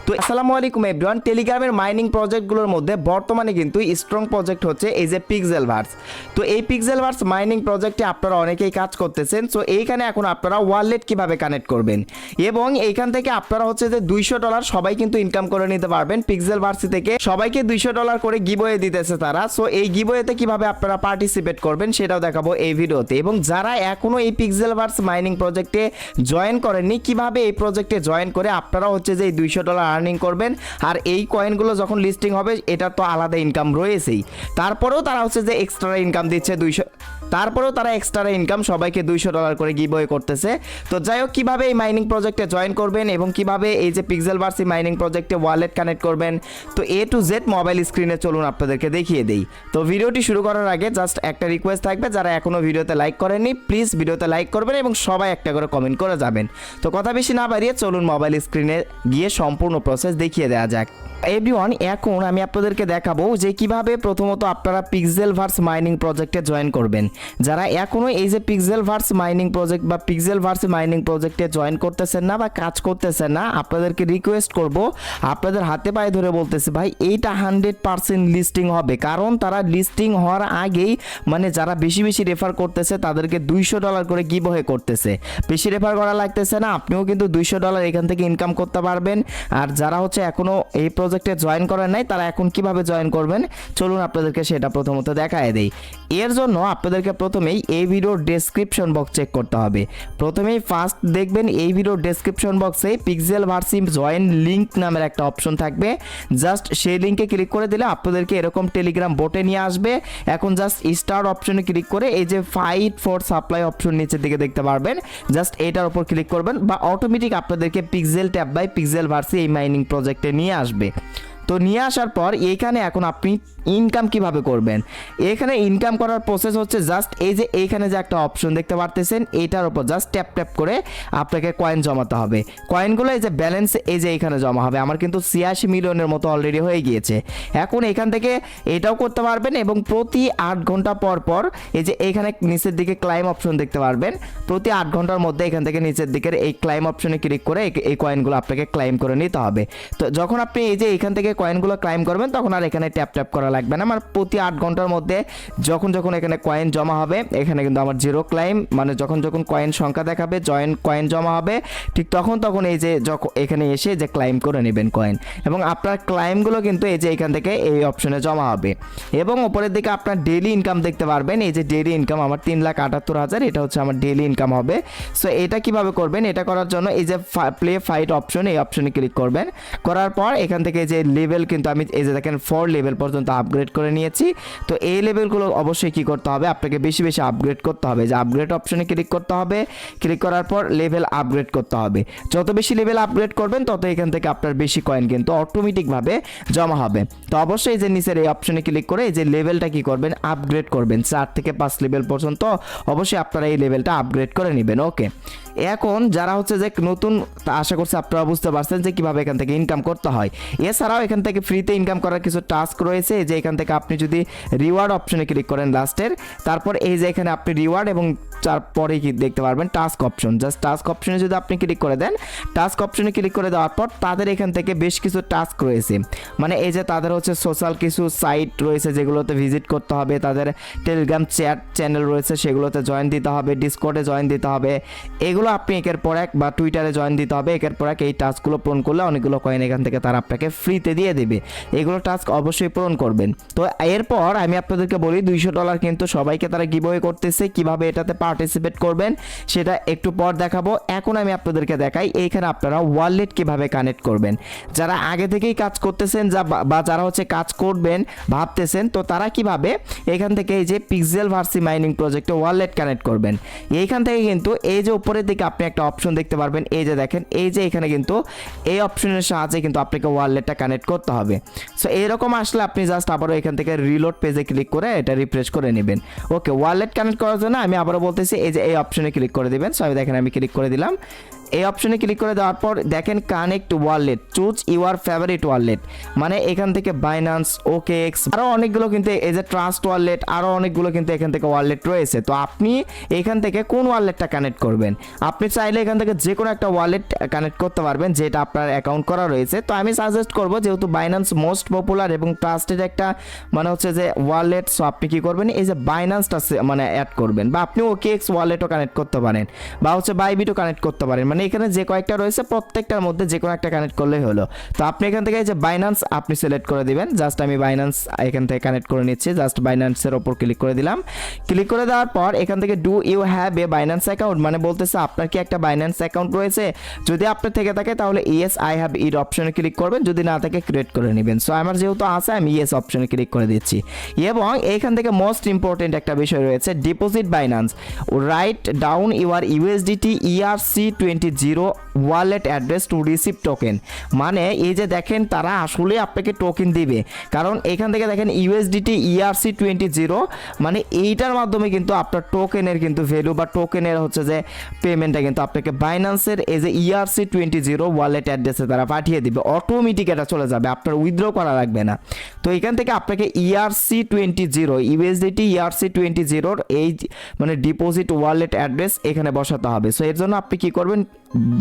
তো আসসালামু আলাইকুম এভরিওয়ান, টেলিগ্রামের মাইনিং প্রজেক্টগুলোর মধ্যে বর্তমানে কিন্তু স্ট্রং প্রজেক্ট হচ্ছে এই যে পিক্সেলভার্স। তো এই পিক্সেলভার্স মাইনিং প্রজেক্টে আপনারা অনেকেই কাজ করতেছেন। সো এইখানে এখন আপনারা ওয়ালেট কিভাবে কানেক্ট করবেন এবং এইখান থেকে আপনারা হচ্ছে যে $200 সবাই কিন্তু ইনকাম করে নিতে পারবেন। পিক্সেলভার্সি থেকে সবাইকে $200 করে গিভওয়ে দিতেছে তারা। সো এই গিভওয়েতে কিভাবে আপনারা পার্টিসিপেট করবেন সেটাও দেখাবো এই ভিডিওতে। এবং যারা এখনো এই পিক্সেলভার্স মাইনিং প্রজেক্টে জয়েন করেননি, কিভাবে এই প্রজেক্টে জয়েন করে আপনারা হচ্ছে যে এই $200 আর্নিং করবেন। আর এই কয়েনগুলো যখন লিস্টিং হবে এটা তো আলাদা ইনকাম রয়েছেই, তারপরেও তারা হচ্ছে যে এক্সট্রা ইনকাম দিচ্ছে তারপরেও তারা এক্সট্রা ইনকাম সবাইকে $200 করে গিভওয়ে করতেছে। তো যাই হোক, কীভাবে এই মাইনিং প্রজেক্টে জয়েন করবেন এবং কিভাবে এই যে পিক্সেলভার্সি মাইনিং প্রজেক্টে ওয়ালেট কানেক্ট করবেন, তো A to Z মোবাইল স্ক্রিনে চলুন আপনাদেরকে দেখিয়ে দেই। তো ভিডিওটি শুরু করার আগে জাস্ট একটা রিকোয়েস্ট থাকবে, যারা এখনও ভিডিওতে লাইক করেননি প্লিজ ভিডিওতে লাইক করবেন এবং সবাই একটা করে কমেন্ট করে যাবেন। তো কথা বেশি না বাড়িয়ে চলুন মোবাইল স্ক্রিনে গিয়ে সম্পূর্ণ প্রসেস দেখিয়ে দেওয়া যাক। এভরিওয়ান, এখন আমি আপনাদেরকে দেখাবো যে কিভাবে প্রথমত আপনারা পিক্সেলভার্স মাইনিং প্রজেক্টে জয়েন করবেন। যারা এখনও এই যে পিক্সেলভার্স মাইনিং প্রজেক্ট বা পিক্সেলভার্স মাইনিং প্রজেক্টে জয়েন করতেছেন না বা কাজ করতেছেন না, আপনাদেরকে রিকোয়েস্ট করব, আপনাদের হাতে পায়ে ধরে বলতেছি ভাই এইটা 100% লিস্টিং হবে। কারণ তারা লিস্টিং হওয়ার আগেই মানে যারা বেশি বেশি রেফার করতেছে তাদেরকে $200 করে গিভওয়ে করতেছে। বেশি রেফার করা লাগতেছে না, আপনিও কিন্তু $200 এখান থেকে ইনকাম করতে পারবেন। আর যারা হচ্ছে এখনও এই প্রজেক্টে জয়েন করেন নাই তারা এখন কিভাবে জয়েন করবেন চলুন আপনাদেরকে সেটা প্রথমত দেখায় দেই। এর জন্য আপনাদেরকে প্রথমেই এই ভিডিওর ডেসক্রিপশন বক্স চেক করতে হবে। প্রথমেই ফার্স্ট দেখবেন এই ভিডিওর ডেসক্রিপশন বক্সে পিক্সেলভার্সি জয়েন লিঙ্ক নামের একটা অপশন থাকবে। জাস্ট সেই লিঙ্কে ক্লিক করে দিলে আপনাদেরকে এরকম টেলিগ্রাম বোটে নিয়ে আসবে। এখন জাস্ট স্টার্ট অপশনে ক্লিক করে এই যে ফাইট ফর সাপ্লাই অপশন নিচের দিকে দেখতে পারবেন, জাস্ট এটার উপর ক্লিক করবেন বা অটোমেটিক আপনাদেরকে পিক্সেল ট্যাব বাই পিক্সেলভার্সি এই মাইনিং প্রজেক্টে নিয়ে আসবে। তো নিয়ে আসার পর এইখানে এখন আপনি ইনকাম কিভাবে করবেন, এখানে ইনকাম করার প্রসেস হচ্ছে জাস্ট এই যে এইখানে যে একটা অপশন দেখতে পারতেছেন এইটার উপর জাস্ট ট্যাপ ট্যাপ করে আপনাকে কয়েন জমাতে হবে। কয়েনগুলো এই যে ব্যালেন্স এই যে এইখানে জমা হবে। আমার কিন্তু 86 মিলিয়নের মতো অলরেডি হয়ে গিয়েছে। এখন এখান থেকে এটাও করতে পারবেন এবং প্রতি 8 ঘন্টা পর পর এই যে এইখানে নিচের দিকে ক্লাইম অপশন দেখতে পারবেন। প্রতি 8 ঘন্টার মধ্যে এখান থেকে নিচের দিকের এই ক্লাইম অপশনে ক্লিক করে এই কয়েনগুলো আপনাকে ক্লাইম করে নিতে হবে। তো যখন আপনি এই যে এইখান থেকে কয়েনগুলো ক্লাইম করবেন তখন আর এখানে ট্যাপ ট্যাপ করা লাগবে না। আমার প্রতি 8 ঘন্টার মধ্যে যখন এখানে কয়েন জমা হবে, এখানে কিন্তু আমার জিরো ক্লাইম মানে যখন কয়েন সংখ্যা দেখাবে কয়েন জমা হবে, ঠিক তখন এই যে যখন এখানে এসে যে ক্লাইম করে নেবেন কয়েন এবং আপনার ক্লাইমগুলো কিন্তু এই যে এখান থেকে এই অপশনে জমা হবে। এবং উপরের দিকে আপনার ডেইলি ইনকাম দেখতে পারবেন। এই যে ডেইলি ইনকাম আমার 3,78,000, এটা হচ্ছে আমার ডেইলি ইনকাম হবে। সো এটা কিভাবে করবেন, এটা করার জন্য এই যে প্লে ফাইট অপশন এই অপশনে ক্লিক করবেন। করার পর এখান থেকে যে লেভেল কিন্তু আমি এই যে দেখেন 4 লেভেল পর্যন্ত আপগ্রেড করে নিয়েছি। তো এই লেভেলগুলো অবশ্যই কি করতে হবে, আপনাকে বেশি বেশি আপগ্রেড করতে হবে। যে আপগ্রেড অপশনে ক্লিক করতে হবে, ক্লিক করার পর লেভেল আপগ্রেড করতে হবে। যত বেশি লেভেল আপগ্রেড করবেন তত এখান থেকে আপনার বেশি কয়েন কিন্তু অটোমেটিকভাবে জমা হবে। তো অবশ্যই যে নিচের এই অপশনে ক্লিক করে এই যে লেভেলটা কি করবেন, আপগ্রেড করবেন 4 থেকে 5 লেভেল পর্যন্ত। অবশ্যই আপনারা এই লেভেলটা আপগ্রেড করে নেবেন। ওকে, এখন যারা হচ্ছে যে নতুন, আশা করছি আপনারা বুঝতে পারছেন যে কিভাবে এখান থেকে ইনকাম করতে হয়। এছাড়াও এখান থেকে ফ্রিতে ইনকাম করার কিছু টাস্ক রয়েছে। যে এখান থেকে আপনি যদি রিওয়ার্ড অপশনে ক্লিক করেন লাস্টের, তারপর এই যে এখানে আপনি রিওয়ার্ড এবং তারপরে কি দেখতে পারবেন টাস্ক অপশন। জাস্ট টাস্ক অপশনে যদি আপনি ক্লিক করে দেন, টাস্ক অপশনে ক্লিক করে দেওয়ার পর তাদের এখান থেকে বেশ কিছু টাস্ক রয়েছে। মানে এই যে তাদের হচ্ছে সোশ্যাল কিছু সাইট রয়েছে যেগুলোতে ভিজিট করতে হবে, তাদের টেলিগ্রাম চ্যানেল রয়েছে সেগুলোতে জয়েন দিতে হবে, ডিসকর্ডে জয়েন দিতে হবে। এগুলো আপনি একের পর এক বা টুইটারে জয়েন দিতে হবে। একের পর এক এই টাস্কগুলো পূরণ করলে অনেকগুলো কয়েন এখান থেকে তারা আপনাকে ফ্রিতে দিয়ে দেবে। এগুলো টাস্ক অবশ্যই পূরণ করবেন। তো এরপর আমি আপনাদেরকে বলি $200 কিন্তু সবাইকে তারা গিভওয়ে করতেছে। কিভাবে এটাতে পার্টিসিপেট করবেন সেটা একটু পর দেখাবো। এখন আমি আপনাদেরকে দেখাই এইখানে আপনারা ওয়ালেট কিভাবে কানেক্ট করবেন। যারা আগে থেকেই কাজ করতেছেন বা যারা হচ্ছে কাজ করবেন ভাবতেছেন, তো তারা কিভাবে এখান থেকে এই যে পিক্সেলভার্সি মাইনিং প্রজেক্টে ওয়ালেট কানেক্ট করবেন। এইখান থেকে কিন্তু এই যে উপরের দিকে আপনি একটা অপশন দেখতে পারবেন, এই যে দেখেন এই যে এখানে কিন্তু এই অপশনের সাহায্যে কিন্তু আপনাকে ওয়ালেটটা কানেক্ট করতে হবে। সো এরকম আসলে আপনি জাস্ট আবারও এখান থেকে রিলোড পেজে ক্লিক করে এটা রিফ্রেশ করে নেবেন। ওকে, ওয়ালেট কানেক্ট করার জন্য আমি আবারও বলতেছি এই যে এই অপশনে ক্লিক করে দিবেন। সো দেখেন আমি ক্লিক করে দিলাম। এই অপশনে ক্লিক করে দেওয়ার পর দেখেন connect wallet, choose your favourite wallet, মানে এখান থেকে বাইন্যান্স, ওকেএক্স, আরও অনেকগুলো কিন্তু এই যে ট্রাস্ট ওয়ালেট, আরও অনেকগুলো কিন্তু এখান থেকে ওয়ালেট রয়েছে। তো আপনি এখান থেকে কোন ওয়ালেটটা কানেক্ট করবেন, আপনি চাইলে এখান থেকে যে কোনো একটা ওয়ালেট কানেক্ট করতে পারবেন যেটা আপনার অ্যাকাউন্ট করা রয়েছে। তো আমি সাজেস্ট করব, যেহেতু বাইন্যান্স মোস্ট পপুলার এবং ট্রাস্টেড একটা মানে হচ্ছে যে ওয়ালেট, সো আপনি কি করবেন এই যে বাইন্যান্সটা মানে অ্যাড করবেন, বা আপনি ওকেএক্স ওয়ালেটও কানেক্ট করতে পারেন, বা হচ্ছে বাইবিটও কানেক্ট করতে পারেন, মানে এখানে যে কয়েকটা রয়েছে প্রত্যেকটার মধ্যে যে কোনো একটা কানেক্ট করলেই হলো। তো আপনি এখান থেকে এই যে বাইন্যান্স আপনি সিলেক্ট করে দিবেন, জাস্ট আমি বাইন্যান্স এখান থেকে কানেক্ট করে নিচ্ছি, জাস্ট বাইন্যান্সের ওপর ক্লিক করে দিলাম। ক্লিক করে দেওয়ার পর এখান থেকে do you have a Binance account, মানে বলতেছে আপনার কি একটা বাইন্যান্স অ্যাকাউন্ট রয়েছে, যদি আপনার থেকে থাকে তাহলে ইয়েস আই হ্যাভ ইট অপশনে ক্লিক করবেন, যদি না থাকে ক্রিয়েট করে নেবেন। সো আমার যেহেতু আছে আমি ইয়েস অপশনে ক্লিক করে দিচ্ছি। এবং এইখান থেকে মোস্ট ইম্পর্টেন্ট একটা বিষয় রয়েছে deposit Binance, write down your USDT ERC20 wallet address to receive token, মানে এই যে দেখেন তারা আসলে আপনাকে টোকেন দিবে, কারণ এখান থেকে দেখেন ইউএসডিটি ERC20, মানে এইটার মাধ্যমে কিন্তু আপনার টোকেনের কিন্তু ভ্যালু বা টোকেনের হচ্ছে যে পেমেন্টটা কিন্তু আপনাকে বাইন্যান্সের এই যে ERC20 ওয়ালেট অ্যাড্রেসে তারা পাঠিয়ে দিবে, অটোমেটিক এটা চলে যাবে, আপনার উইথড্র করা লাগবে না। তো এখান থেকে আপনাকে ERC20 ইউএসডিটি ERC20 এই মানে ডিপোজিট ওয়ালেট অ্যাড্রেস এখানে বসাতে হবে। সো এর জন্য আপনি কি করবেন,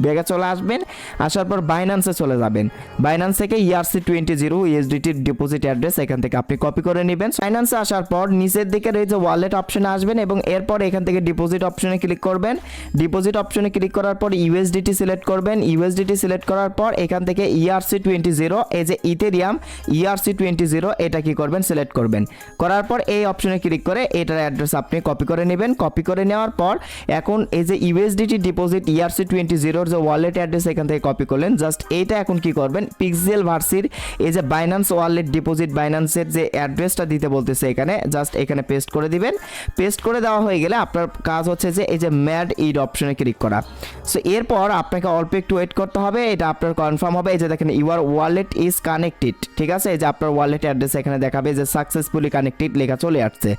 ব্যাগে চলে আসবেন, আসার পর বাইন্যান্সে চলে যাবেন, বাইন্যান্স থেকে ERC20 ইউএসডিটির ডিপোজিট অ্যাড্রেস এখান থেকে আপনি কপি করে নেবেন। বাইন্যান্সে আসার পর নিচের দিকের এই যে ওয়ালেট অপশনে আসবেন এবং এরপর এখান থেকে ডিপোজিট অপশনে ক্লিক করবেন। ডিপোজিট অপশনে ক্লিক করার পর ইউএসডিটি সিলেক্ট করবেন, ইউএসডিটি সিলেক্ট করার পর এখান থেকে ERC20 এই যে ইথেরিয়াম ERC20 এটা কি করবেন সিলেক্ট করবেন, করার পর এই অপশনে ক্লিক করে এটার অ্যাড্রেস আপনি কপি করে নেবেন। কপি করে নেওয়ার পর এখন এই যে ইউএসডিটি ডিপোজিট ERC20 যে ওয়ালেট অ্যাড্রেস এখান থেকে কপি করলেন, জাস্ট এইটা এখন কি করবেন পিক্সেল ভার্সির এই যে বাইন্যান্স ওয়ালেট ডিপোজিট বাইন্যান্সের যে অ্যাড্রেসটা দিতে বলতেছে এখানে, জাস্ট এখানে পেস্ট করে দিবেন। পেস্ট করে দেওয়া হয়ে গেলে আপনার কাজ হচ্ছে যে এই যে ম্যাড ইড অপশনে ক্লিক করা। সো এরপর আপনাকে অল্প একটু ওয়েট করতে হবে, এটা আপনার কনফার্ম হবে। এই যে দেখেন ইউর ওয়ালেট ইজ কানেক্টেড, ঠিক আছে, এই যে আপনার ওয়ালেট অ্যাড্রেস এখানে দেখাবে যে সাকসেসফুলি কানেক্টেড লেখা চলে আসছে।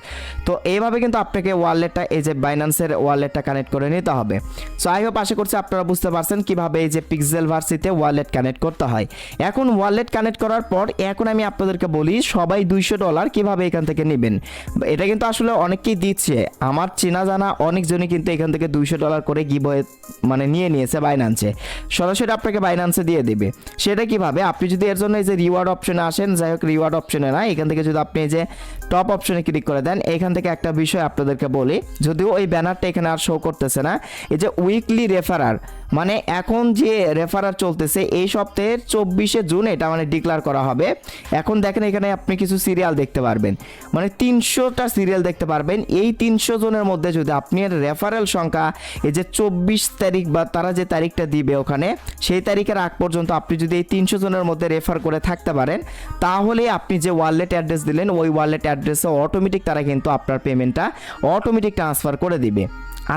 তো এইভাবে কিন্তু আপনাকে ওয়ালেটটা এই যে বাইন্যান্সের ওয়ালেটটা কানেক্ট করে নিতে হবে। সো আই হোপ আশা করছি আপনারা বুঝতে পারছেন কিভাবে এই যে পিক্সেল ভার্সিতে ওয়ালেট কানেক্ট করতে হয়। এখন ওয়ালেট কানেক্ট করার পর এখন আমি আপনাদেরকে বলি সবাই $200 কিভাবে এখান থেকে নেবেন। এটা কিন্তু আসলে অনেকেই দিচ্ছে, আমার চেনা জানা অনেকজনই কিন্তু এখান থেকে $200 করে গিভওয়ে মানে নিয়ে নিয়েছে বাইন্যান্সে, সরাসরি আপনাকে বাইন্যান্সে দিয়ে দেবে। সেটা কিভাবে, আপনি যদি এর জন্য এই যে রিওয়ার্ড অপশনে আসেন, যাই হোক রিওয়ার্ড অপশনে না, এখান থেকে যদি আপনি এই যে টপ অপশনে ক্লিক করে দেন, এখান থেকে একটা বিষয় আপনাদেরকে বলি, যদিও ওই ব্যানারটা এখানে আর শো করতেছে না, এই যে উইকলি রেফারার, মানে এখন যে রেফারার চলতেছে এই সপ্তাহের 24শে জুন এটা মানে ডিক্লেয়ার করা হবে। এখন দেখেন এখানে আপনি কিছু সিরিয়াল দেখতে পারবেন, মানে 300টা সিরিয়াল দেখতে পারবেন। এই 300 জনের মধ্যে যদি আপনি রেফারেল সংখ্যা এই যে 24 তারিখ বা তারা যে তারিখটা দিবে ওখানে সেই তারিখের আগ পর্যন্ত আপনি যদি এই 300 জনের মধ্যে রেফার করে থাকতে পারেন, তাহলে আপনি যে ওয়ালেট অ্যাড্রেস দিলেন ওই ওয়ালেট অ্যাড্রেসে অটোমেটিক তারা কিন্তু আপনার পেমেন্টটা অটোমেটিক ট্রান্সফার করে দিবে।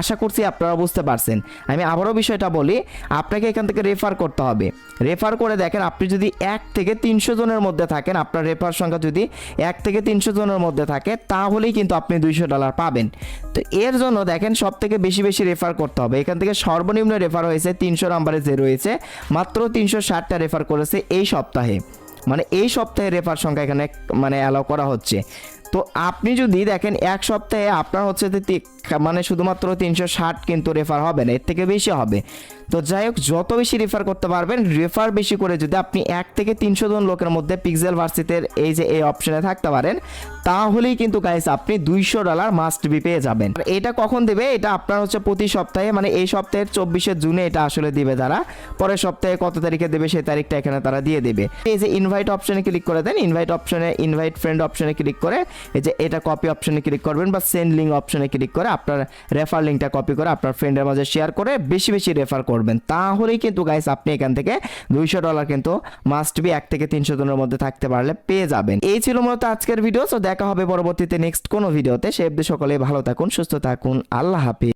আশা করছি আপনারা বুঝতে পারছেন। আমি আবারও বিষয়টা বলি, আপনাকে এখান থেকে রেফার করতে হবে। রেফার করে দেখেন আপনি যদি 1 থেকে 300 জনের মধ্যে থাকেন, আপনার রেফার সংখ্যা যদি 1 থেকে 300 জনের মধ্যে থাকে, তাহলেই কিন্তু আপনি $200 পাবেন। তো এর জন্য দেখেন সব থেকে বেশি বেশি রেফার করতে হবে। এখান থেকে সর্বনিম্ন রেফার হয়েছে 300 নাম্বারে যে রয়েছে, মাত্র 360টা রেফার করেছে এই সপ্তাহে, মানে এই সপ্তাহে রেফার সংখ্যা এখানে মানে অ্যালাউ করা হচ্ছে। তো আপনি যদি দেখেন এক সপ্তাহে আপনার হচ্ছে মানে শুধুমাত্র 360 কিন্তু রেফার হবে না, এর থেকে বেশি হবে। তো যাই হোক, যত বেশি রেফার করতে পারবেন, রেফার বেশি করে যদি আপনি 1 থেকে 300 জন লোকের মধ্যে পিক্সেল ভার্সিতের এই যে এই অপশনে থাকতে পারেন, তাহলেই কিন্তু গাইস আপনি $200 মাস্ট বি পেয়ে যাবেন। আর এটা কখন দেবে, এটা আপনার হচ্ছে প্রতি সপ্তাহে, মানে এই সপ্তাহের 24শে জুনে এটা আসলে দিবে তারা, পরের সপ্তাহে কত তারিখে দেবে সেই তারিখটা এখানে তারা দিয়ে দেবে। এই যে ইনভাইট অপশনে ক্লিক করে দেন, ইনভাইট অপশনে ইনভাইট ফ্রেন্ড অপশনে ক্লিক করে এই যে এটা কপি অপশনে ক্লিক করবেন বা সেন্ড লিঙ্ক অপশনে ক্লিক করে আপনার রেফার লিঙ্কটা কপি করে আপনার ফ্রেন্ডের মাঝে শেয়ার করে বেশি বেশি রেফার করবেন, তাহলেই কিন্তু গাইস আপনি এখান থেকে $200 কিন্তু মাস্ট বি 1 থেকে 300 জনের মধ্যে থাকতে পারলে পেয়ে যাবেন। এই ছিল মূলত আজকের ভিডিও। তো দেখা হবে পরবর্তীতে নেক্সট কোনো ভিডিওতে। সে অবধি সকলে ভালো থাকুন, সুস্থ থাকুন, আল্লাহ হাফেজ।